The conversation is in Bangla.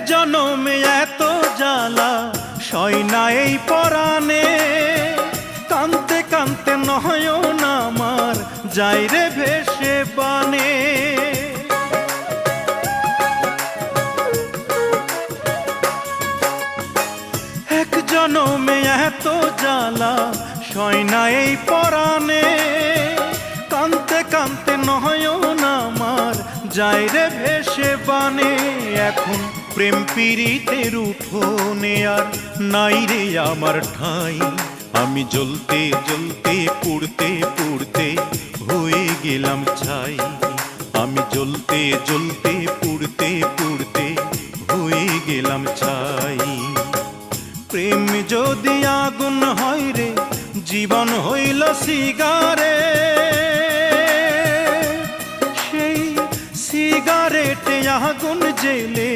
জনমে এত জ্বালা সয় না এই পরাণে, কানতে কানতে নয়ন আমার যায় রে ভেসে বানে। এক জনমে এত জ্বালা সয় না এই পরাণে, কানতে কানতে নয়ন আমার যায় রে ভেসে বানে। এখন প্রেম পীড়িতের উঠোনে আর নাই রে আমার ঠাঁই, আমি জ্বলতে জ্বলতে পুড়তে পুড়তে হয়ে গেলাম ছাই। আমি জ্বলতে জ্বলতে পুড়তে পুড়তে হয়ে গেলাম ছাই। প্রেম যদি আগুন হয় রে জীবন হইল সিগারে, সেই সিগারেটে আগুন জেলে